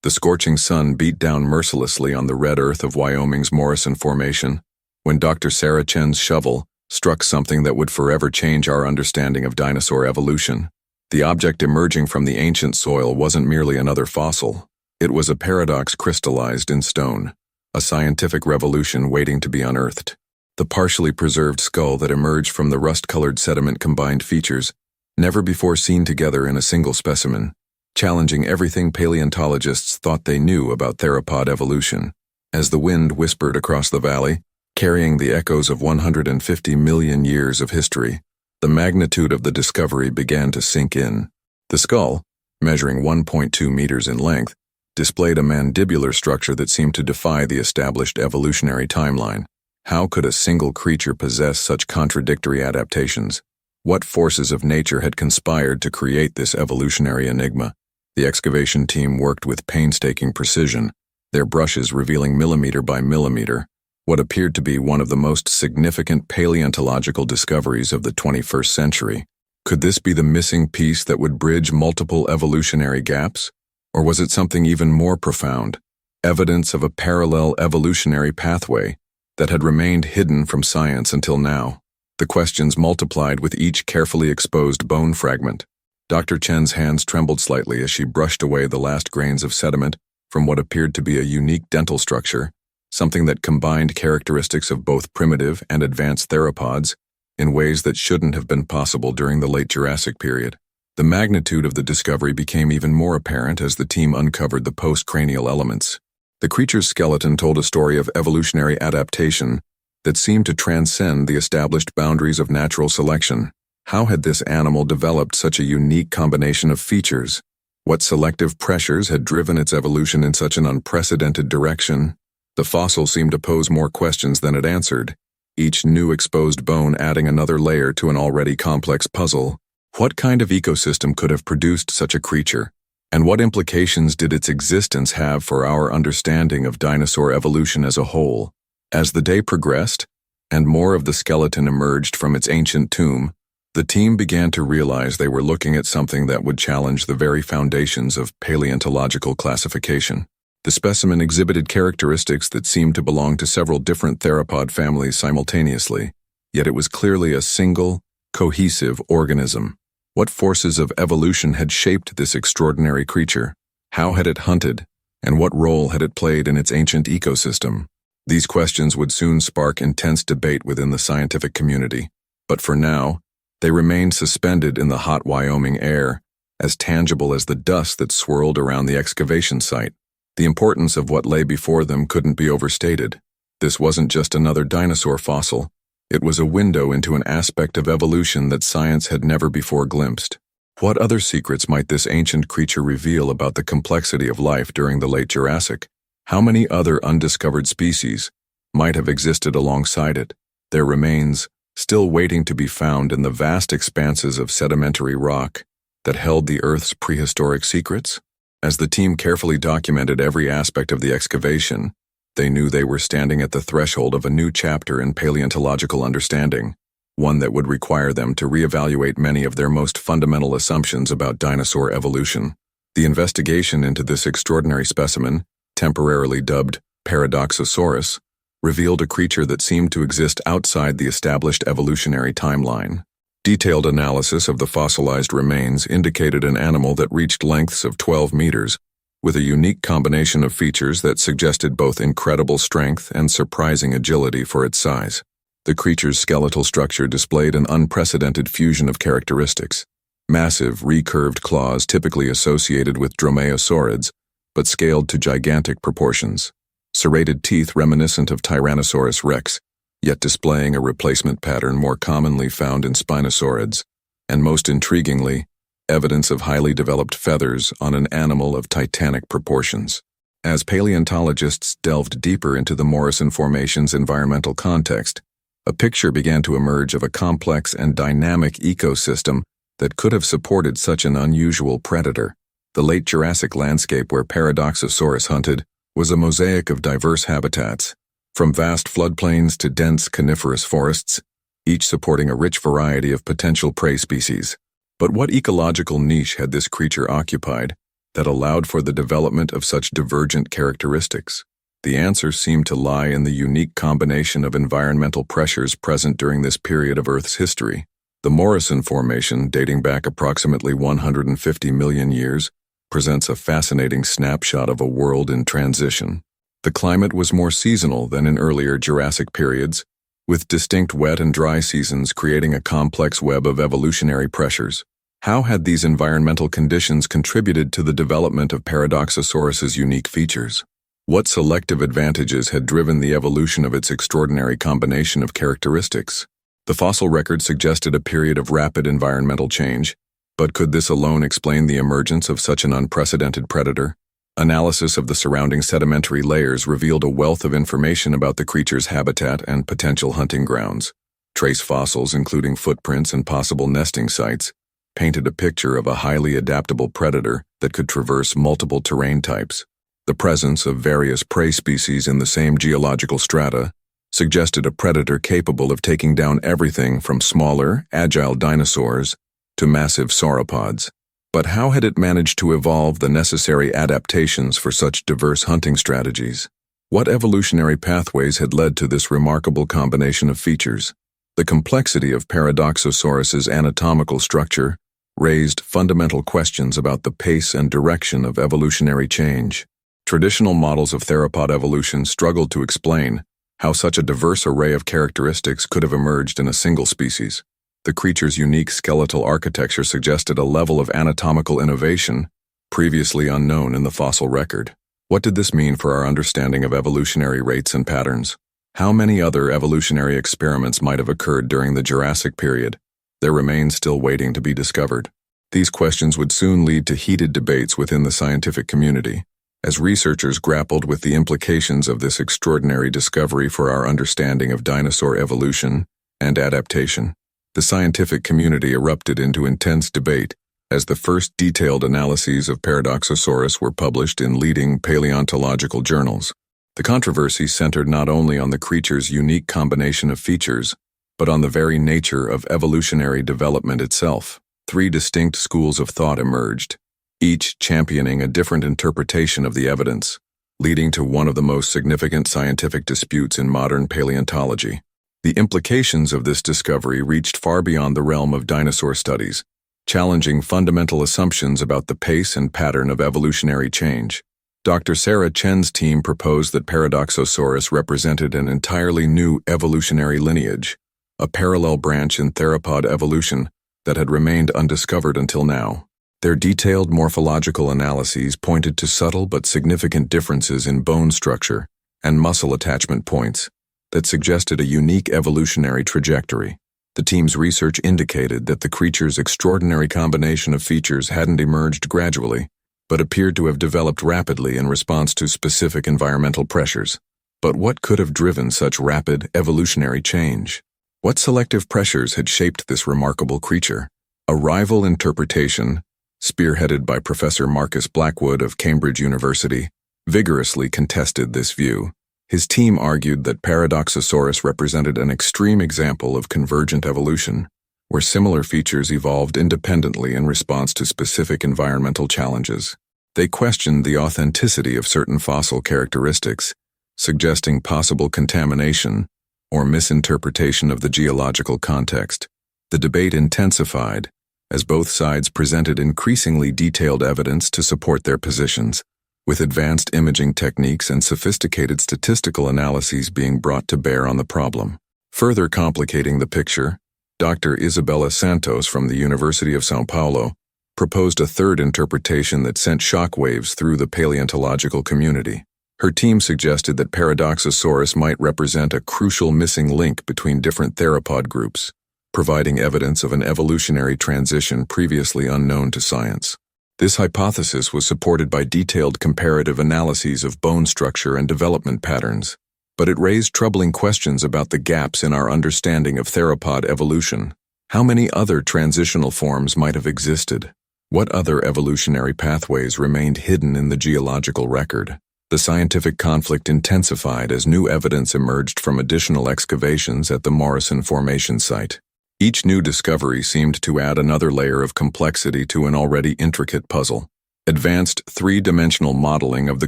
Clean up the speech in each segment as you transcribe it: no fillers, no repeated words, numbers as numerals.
The scorching sun beat down mercilessly on the red earth of Wyoming's Morrison Formation when Dr. Sarah Chen's shovel struck something that would forever change our understanding of dinosaur evolution. The object emerging from the ancient soil wasn't merely another fossil. It was a paradox crystallized in stone, a scientific revolution waiting to be unearthed. The partially preserved skull that emerged from the rust-colored sediment combined features, never before seen together in a single specimen, challenging everything paleontologists thought they knew about theropod evolution. As the wind whispered across the valley, carrying the echoes of 150 million years of history, the magnitude of the discovery began to sink in. The skull, measuring 1.2 meters in length, displayed a mandibular structure that seemed to defy the established evolutionary timeline. How could a single creature possess such contradictory adaptations? What forces of nature had conspired to create this evolutionary enigma? The excavation team worked with painstaking precision, their brushes revealing millimeter by millimeter what appeared to be one of the most significant paleontological discoveries of the 21st century. Could this be the missing piece that would bridge multiple evolutionary gaps? Or was it something even more profound, evidence of a parallel evolutionary pathway that had remained hidden from science until now? The questions multiplied with each carefully exposed bone fragment. Dr. Chen's hands trembled slightly as she brushed away the last grains of sediment from what appeared to be a unique dental structure, something that combined characteristics of both primitive and advanced theropods in ways that shouldn't have been possible during the late Jurassic period. The magnitude of the discovery became even more apparent as the team uncovered the postcranial elements. The creature's skeleton told a story of evolutionary adaptation that seemed to transcend the established boundaries of natural selection. How had this animal developed such a unique combination of features? What selective pressures had driven its evolution in such an unprecedented direction? The fossil seemed to pose more questions than it answered, each new exposed bone adding another layer to an already complex puzzle. What kind of ecosystem could have produced such a creature? And what implications did its existence have for our understanding of dinosaur evolution as a whole? As the day progressed, and more of the skeleton emerged from its ancient tomb, the team began to realize they were looking at something that would challenge the very foundations of paleontological classification. The specimen exhibited characteristics that seemed to belong to several different theropod families simultaneously, yet it was clearly a single, cohesive organism. What forces of evolution had shaped this extraordinary creature? How had it hunted, and what role had it played in its ancient ecosystem? These questions would soon spark intense debate within the scientific community, but for now, they remained suspended in the hot Wyoming air, as tangible as the dust that swirled around the excavation site. The importance of what lay before them couldn't be overstated. This wasn't just another dinosaur fossil. It was a window into an aspect of evolution that science had never before glimpsed. What other secrets might this ancient creature reveal about the complexity of life during the late Jurassic? How many other undiscovered species might have existed alongside it, their remains still waiting to be found in the vast expanses of sedimentary rock that held the Earth's prehistoric secrets? As the team carefully documented every aspect of the excavation, they knew they were standing at the threshold of a new chapter in paleontological understanding, one that would require them to reevaluate many of their most fundamental assumptions about dinosaur evolution. The investigation into this extraordinary specimen, temporarily dubbed Paradoxosaurus, revealed a creature that seemed to exist outside the established evolutionary timeline. Detailed analysis of the fossilized remains indicated an animal that reached lengths of 12 meters, with a unique combination of features that suggested both incredible strength and surprising agility for its size. The creature's skeletal structure displayed an unprecedented fusion of characteristics. Massive, recurved claws typically associated with dromaeosaurids, but scaled to gigantic proportions. Serrated teeth reminiscent of Tyrannosaurus rex, yet displaying a replacement pattern more commonly found in spinosaurids, and most intriguingly, evidence of highly developed feathers on an animal of titanic proportions. As paleontologists delved deeper into the Morrison Formation's environmental context, a picture began to emerge of a complex and dynamic ecosystem that could have supported such an unusual predator. The late Jurassic landscape where Paradoxosaurus hunted was a mosaic of diverse habitats, from vast floodplains to dense coniferous forests, each supporting a rich variety of potential prey species. But what ecological niche had this creature occupied, that allowed for the development of such divergent characteristics? The answer seemed to lie in the unique combination of environmental pressures present during this period of Earth's history. The Morrison Formation, dating back approximately 150 million years, presents a fascinating snapshot of a world in transition. The climate was more seasonal than in earlier Jurassic periods, with distinct wet and dry seasons creating a complex web of evolutionary pressures. How had these environmental conditions contributed to the development of Paradoxosaurus's unique features? What selective advantages had driven the evolution of its extraordinary combination of characteristics? The fossil record suggested a period of rapid environmental change, but could this alone explain the emergence of such an unprecedented predator? Analysis of the surrounding sedimentary layers revealed a wealth of information about the creature's habitat and potential hunting grounds. Trace fossils, including footprints and possible nesting sites, painted a picture of a highly adaptable predator that could traverse multiple terrain types. The presence of various prey species in the same geological strata suggested a predator capable of taking down everything from smaller, agile dinosaurs to massive sauropods. But how had it managed to evolve the necessary adaptations for such diverse hunting strategies? What evolutionary pathways had led to this remarkable combination of features? The complexity of Paradoxosaurus's anatomical structure raised fundamental questions about the pace and direction of evolutionary change. Traditional models of theropod evolution struggled to explain how such a diverse array of characteristics could have emerged in a single species. The creature's unique skeletal architecture suggested a level of anatomical innovation previously unknown in the fossil record. What did this mean for our understanding of evolutionary rates and patterns? How many other evolutionary experiments might have occurred during the Jurassic period? There remains still waiting to be discovered. These questions would soon lead to heated debates within the scientific community, as researchers grappled with the implications of this extraordinary discovery for our understanding of dinosaur evolution and adaptation. The scientific community erupted into intense debate as the first detailed analyses of Paradoxosaurus were published in leading paleontological journals. The controversy centered not only on the creature's unique combination of features, but on the very nature of evolutionary development itself. Three distinct schools of thought emerged, each championing a different interpretation of the evidence, leading to one of the most significant scientific disputes in modern paleontology. The implications of this discovery reached far beyond the realm of dinosaur studies, challenging fundamental assumptions about the pace and pattern of evolutionary change. Dr. Sarah Chen's team proposed that Paradoxosaurus represented an entirely new evolutionary lineage, a parallel branch in theropod evolution that had remained undiscovered until now. Their detailed morphological analyses pointed to subtle but significant differences in bone structure and muscle attachment points that suggested a unique evolutionary trajectory. The team's research indicated that the creature's extraordinary combination of features hadn't emerged gradually, but appeared to have developed rapidly in response to specific environmental pressures. But what could have driven such rapid evolutionary change? What selective pressures had shaped this remarkable creature? A rival interpretation, spearheaded by Professor Marcus Blackwood of Cambridge University, vigorously contested this view. His team argued that Paradoxosaurus represented an extreme example of convergent evolution, where similar features evolved independently in response to specific environmental challenges. They questioned the authenticity of certain fossil characteristics, suggesting possible contamination or misinterpretation of the geological context. The debate intensified as both sides presented increasingly detailed evidence to support their positions, with advanced imaging techniques and sophisticated statistical analyses being brought to bear on the problem. Further complicating the picture, Dr. Isabella Santos from the University of São Paulo proposed a third interpretation that sent shockwaves through the paleontological community. Her team suggested that Paradoxosaurus might represent a crucial missing link between different theropod groups, providing evidence of an evolutionary transition previously unknown to science. This hypothesis was supported by detailed comparative analyses of bone structure and development patterns, but it raised troubling questions about the gaps in our understanding of theropod evolution. How many other transitional forms might have existed? What other evolutionary pathways remained hidden in the geological record? The scientific conflict intensified as new evidence emerged from additional excavations at the Morrison Formation site. Each new discovery seemed to add another layer of complexity to an already intricate puzzle. Advanced three-dimensional modeling of the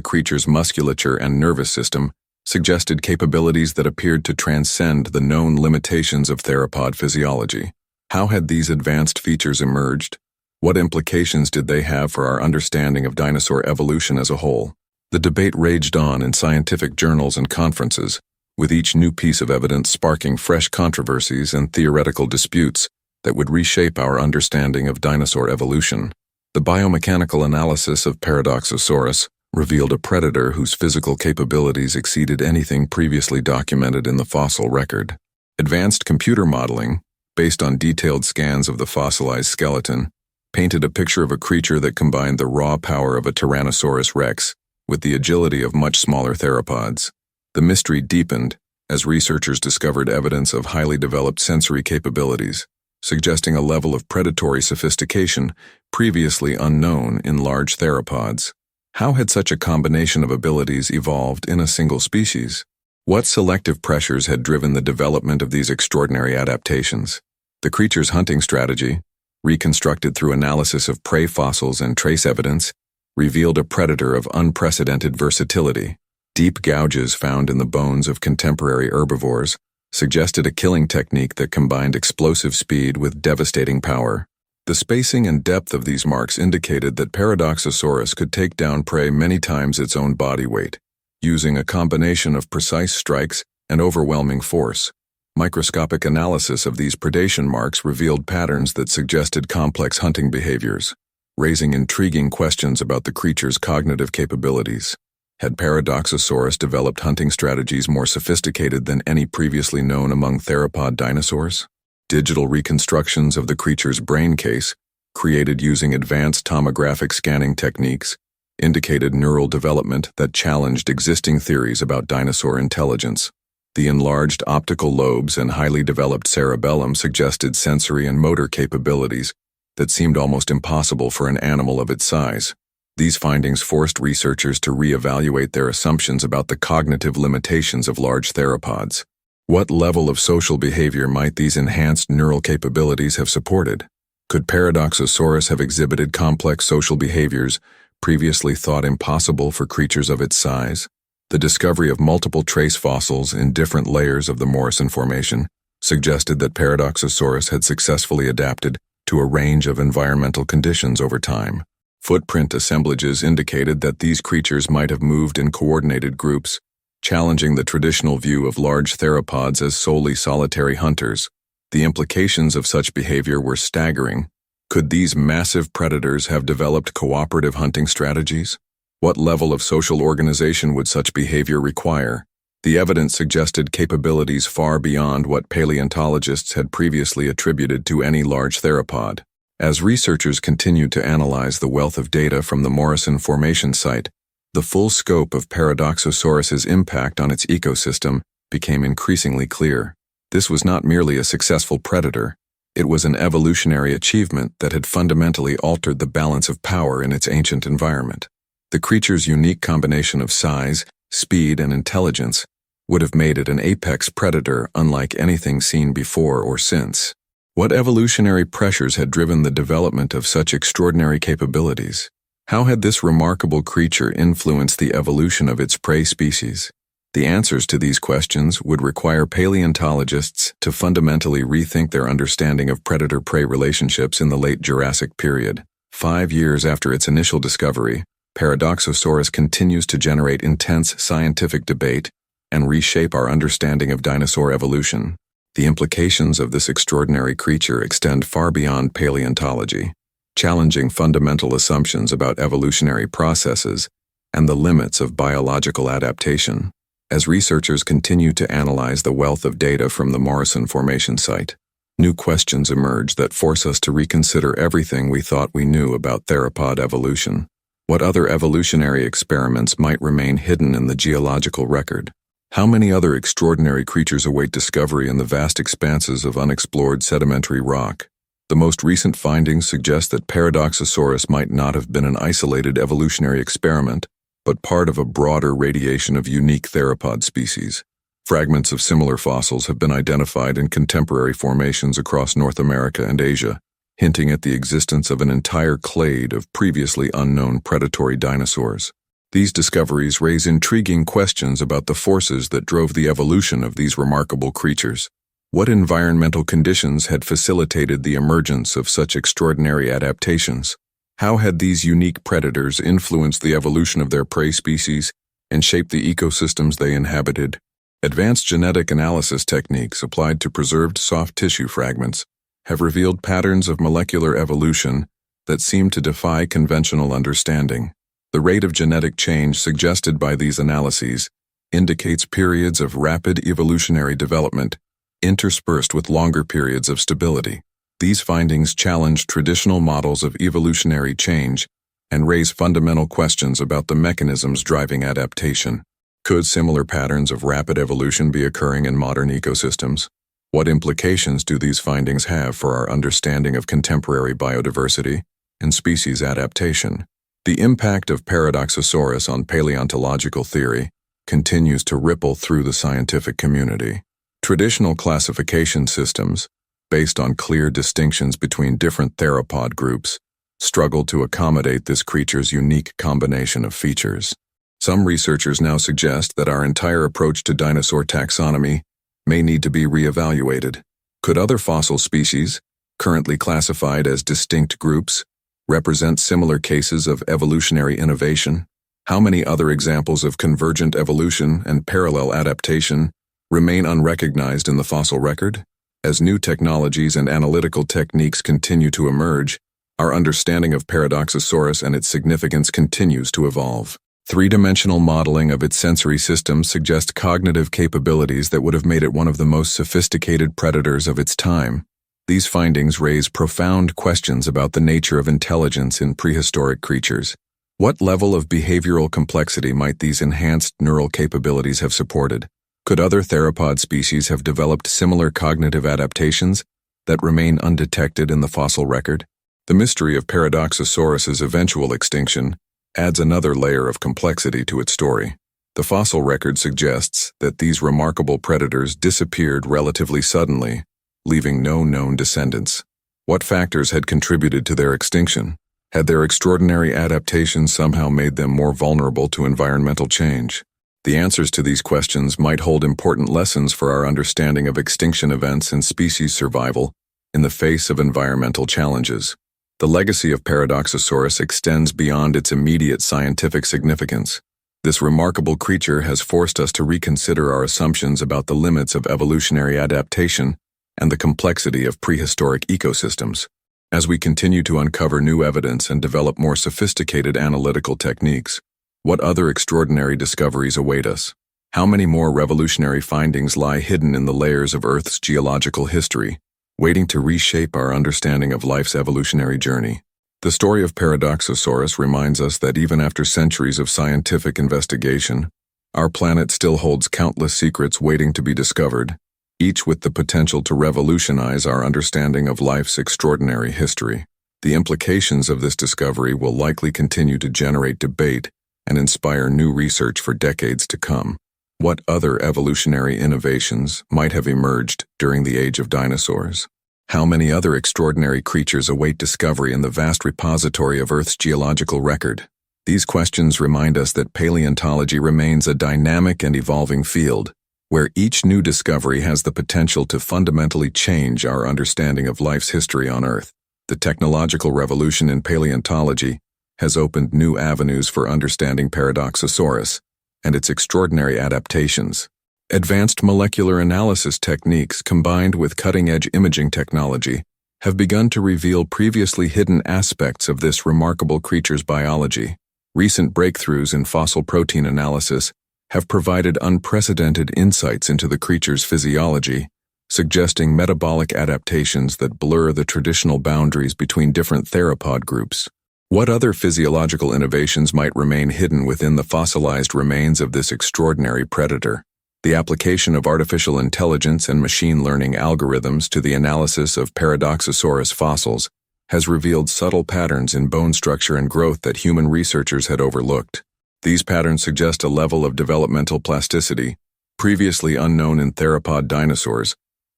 creature's musculature and nervous system suggested capabilities that appeared to transcend the known limitations of theropod physiology. How had these advanced features emerged? What implications did they have for our understanding of dinosaur evolution as a whole? The debate raged on in scientific journals and conferences, with each new piece of evidence sparking fresh controversies and theoretical disputes that would reshape our understanding of dinosaur evolution. The biomechanical analysis of Paradoxosaurus revealed a predator whose physical capabilities exceeded anything previously documented in the fossil record. Advanced computer modeling, based on detailed scans of the fossilized skeleton, painted a picture of a creature that combined the raw power of a Tyrannosaurus rex with the agility of much smaller theropods. The mystery deepened as researchers discovered evidence of highly developed sensory capabilities, suggesting a level of predatory sophistication previously unknown in large theropods. How had such a combination of abilities evolved in a single species? What selective pressures had driven the development of these extraordinary adaptations? The creature's hunting strategy, reconstructed through analysis of prey fossils and trace evidence, revealed a predator of unprecedented versatility. Deep gouges found in the bones of contemporary herbivores suggested a killing technique that combined explosive speed with devastating power. The spacing and depth of these marks indicated that Paradoxosaurus could take down prey many times its own body weight, using a combination of precise strikes and overwhelming force. Microscopic analysis of these predation marks revealed patterns that suggested complex hunting behaviors, raising intriguing questions about the creature's cognitive capabilities. Had Paradoxosaurus developed hunting strategies more sophisticated than any previously known among theropod dinosaurs? Digital reconstructions of the creature's brain case, created using advanced tomographic scanning techniques, indicated neural development that challenged existing theories about dinosaur intelligence. The enlarged optical lobes and highly developed cerebellum suggested sensory and motor capabilities that seemed almost impossible for an animal of its size. These findings forced researchers to reevaluate their assumptions about the cognitive limitations of large theropods. What level of social behavior might these enhanced neural capabilities have supported? Could Paradoxosaurus have exhibited complex social behaviors previously thought impossible for creatures of its size? The discovery of multiple trace fossils in different layers of the Morrison Formation suggested that Paradoxosaurus had successfully adapted to a range of environmental conditions over time. Footprint assemblages indicated that these creatures might have moved in coordinated groups, challenging the traditional view of large theropods as solely solitary hunters. The implications of such behavior were staggering. Could these massive predators have developed cooperative hunting strategies? What level of social organization would such behavior require? The evidence suggested capabilities far beyond what paleontologists had previously attributed to any large theropod. As researchers continued to analyze the wealth of data from the Morrison Formation site, the full scope of Paradoxosaurus's impact on its ecosystem became increasingly clear. This was not merely a successful predator, it was an evolutionary achievement that had fundamentally altered the balance of power in its ancient environment. The creature's unique combination of size, speed, and intelligence would have made it an apex predator unlike anything seen before or since. What evolutionary pressures had driven the development of such extraordinary capabilities? How had this remarkable creature influenced the evolution of its prey species? The answers to these questions would require paleontologists to fundamentally rethink their understanding of predator-prey relationships in the late Jurassic period. 5 years after its initial discovery, Paradoxosaurus continues to generate intense scientific debate and reshape our understanding of dinosaur evolution. The implications of this extraordinary creature extend far beyond paleontology, challenging fundamental assumptions about evolutionary processes and the limits of biological adaptation. As researchers continue to analyze the wealth of data from the Morrison Formation site, new questions emerge that force us to reconsider everything we thought we knew about theropod evolution. What other evolutionary experiments might remain hidden in the geological record? How many other extraordinary creatures await discovery in the vast expanses of unexplored sedimentary rock? The most recent findings suggest that Paradoxosaurus might not have been an isolated evolutionary experiment, but part of a broader radiation of unique theropod species. Fragments of similar fossils have been identified in contemporary formations across North America and Asia, hinting at the existence of an entire clade of previously unknown predatory dinosaurs. These discoveries raise intriguing questions about the forces that drove the evolution of these remarkable creatures. What environmental conditions had facilitated the emergence of such extraordinary adaptations? How had these unique predators influenced the evolution of their prey species and shaped the ecosystems they inhabited? Advanced genetic analysis techniques applied to preserved soft tissue fragments have revealed patterns of molecular evolution that seem to defy conventional understanding. The rate of genetic change suggested by these analyses indicates periods of rapid evolutionary development interspersed with longer periods of stability. These findings challenge traditional models of evolutionary change and raise fundamental questions about the mechanisms driving adaptation. Could similar patterns of rapid evolution be occurring in modern ecosystems? What implications do these findings have for our understanding of contemporary biodiversity and species adaptation? The impact of Paradoxosaurus on paleontological theory continues to ripple through the scientific community. Traditional classification systems, based on clear distinctions between different theropod groups, struggle to accommodate this creature's unique combination of features. Some researchers now suggest that our entire approach to dinosaur taxonomy may need to be reevaluated. Could other fossil species, currently classified as distinct groups, represent similar cases of evolutionary innovation? How many other examples of convergent evolution and parallel adaptation remain unrecognized in the fossil record? As new technologies and analytical techniques continue to emerge, our understanding of Paradoxosaurus and its significance continues to evolve. Three-dimensional modeling of its sensory systems suggests cognitive capabilities that would have made it one of the most sophisticated predators of its time. These findings raise profound questions about the nature of intelligence in prehistoric creatures. What level of behavioral complexity might these enhanced neural capabilities have supported? Could other theropod species have developed similar cognitive adaptations that remain undetected in the fossil record? The mystery of Paradoxosaurus's eventual extinction adds another layer of complexity to its story. The fossil record suggests that these remarkable predators disappeared relatively suddenly, leaving no known descendants. What factors had contributed to their extinction? Had their extraordinary adaptations somehow made them more vulnerable to environmental change? The answers to these questions might hold important lessons for our understanding of extinction events and species survival in the face of environmental challenges. The legacy of Paradoxosaurus extends beyond its immediate scientific significance. This remarkable creature has forced us to reconsider our assumptions about the limits of evolutionary adaptation and the complexity of prehistoric ecosystems. As we continue to uncover new evidence and develop more sophisticated analytical techniques, what other extraordinary discoveries await us? How many more revolutionary findings lie hidden in the layers of Earth's geological history, waiting to reshape our understanding of life's evolutionary journey? The story of Paradoxosaurus reminds us that even after centuries of scientific investigation, our planet still holds countless secrets waiting to be discovered, each with the potential to revolutionize our understanding of life's extraordinary history. The implications of this discovery will likely continue to generate debate and inspire new research for decades to come. What other evolutionary innovations might have emerged during the age of dinosaurs? How many other extraordinary creatures await discovery in the vast repository of Earth's geological record? These questions remind us that paleontology remains a dynamic and evolving field, where each new discovery has the potential to fundamentally change our understanding of life's history on Earth. The technological revolution in paleontology has opened new avenues for understanding Paradoxosaurus and its extraordinary adaptations. Advanced molecular analysis techniques combined with cutting-edge imaging technology have begun to reveal previously hidden aspects of this remarkable creature's biology. Recent breakthroughs in fossil protein analysis have provided unprecedented insights into the creature's physiology, suggesting metabolic adaptations that blur the traditional boundaries between different theropod groups. What other physiological innovations might remain hidden within the fossilized remains of this extraordinary predator? The application of artificial intelligence and machine learning algorithms to the analysis of Paradoxosaurus fossils has revealed subtle patterns in bone structure and growth that human researchers had overlooked. These patterns suggest a level of developmental plasticity previously unknown in theropod dinosaurs,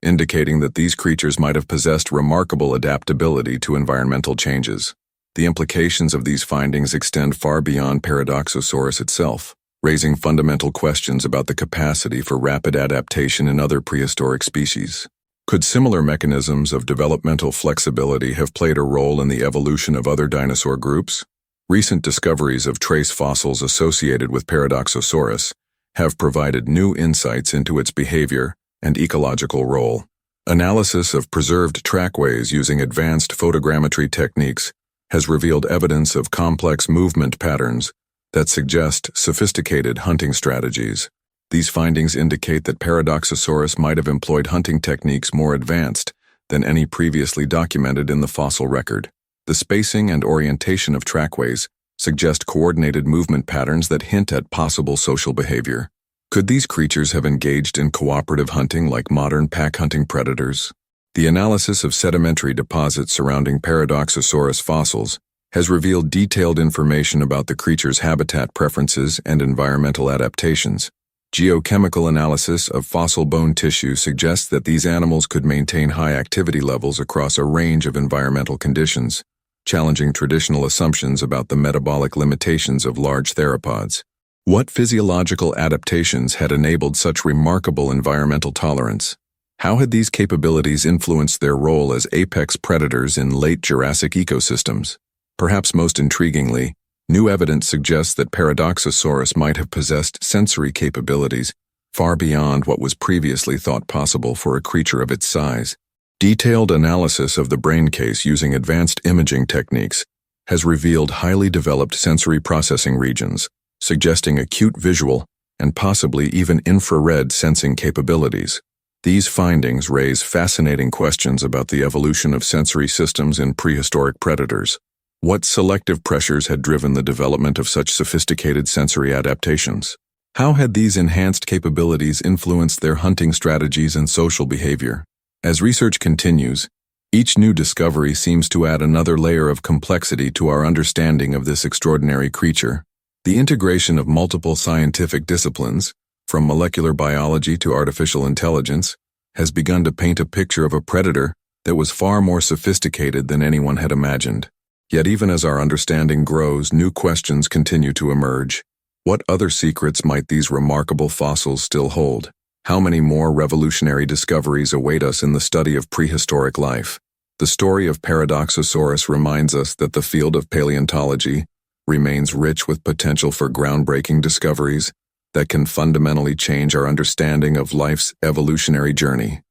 indicating that these creatures might have possessed remarkable adaptability to environmental changes. The implications of these findings extend far beyond Paradoxosaurus itself, raising fundamental questions about the capacity for rapid adaptation in other prehistoric species. Could similar mechanisms of developmental flexibility have played a role in the evolution of other dinosaur groups? Recent discoveries of trace fossils associated with Paradoxosaurus have provided new insights into its behavior and ecological role. Analysis of preserved trackways using advanced photogrammetry techniques has revealed evidence of complex movement patterns that suggest sophisticated hunting strategies. These findings indicate that Paradoxosaurus might have employed hunting techniques more advanced than any previously documented in the fossil record. The spacing and orientation of trackways suggest coordinated movement patterns that hint at possible social behavior. Could these creatures have engaged in cooperative hunting like modern pack-hunting predators? The analysis of sedimentary deposits surrounding Paradoxosaurus fossils has revealed detailed information about the creature's habitat preferences and environmental adaptations. Geochemical analysis of fossil bone tissue suggests that these animals could maintain high activity levels across a range of environmental conditions, challenging traditional assumptions about the metabolic limitations of large theropods. What physiological adaptations had enabled such remarkable environmental tolerance? How had these capabilities influenced their role as apex predators in late Jurassic ecosystems? Perhaps most intriguingly, new evidence suggests that Paradoxosaurus might have possessed sensory capabilities far beyond what was previously thought possible for a creature of its size. Detailed analysis of the brain case using advanced imaging techniques has revealed highly developed sensory processing regions, suggesting acute visual and possibly even infrared sensing capabilities. These findings raise fascinating questions about the evolution of sensory systems in prehistoric predators. What selective pressures had driven the development of such sophisticated sensory adaptations? How had these enhanced capabilities influenced their hunting strategies and social behavior? As research continues, each new discovery seems to add another layer of complexity to our understanding of this extraordinary creature. The integration of multiple scientific disciplines, from molecular biology to artificial intelligence, has begun to paint a picture of a predator that was far more sophisticated than anyone had imagined. Yet even as our understanding grows, new questions continue to emerge. What other secrets might these remarkable fossils still hold? How many more revolutionary discoveries await us in the study of prehistoric life? The story of Paradoxosaurus reminds us that the field of paleontology remains rich with potential for groundbreaking discoveries that can fundamentally change our understanding of life's evolutionary journey.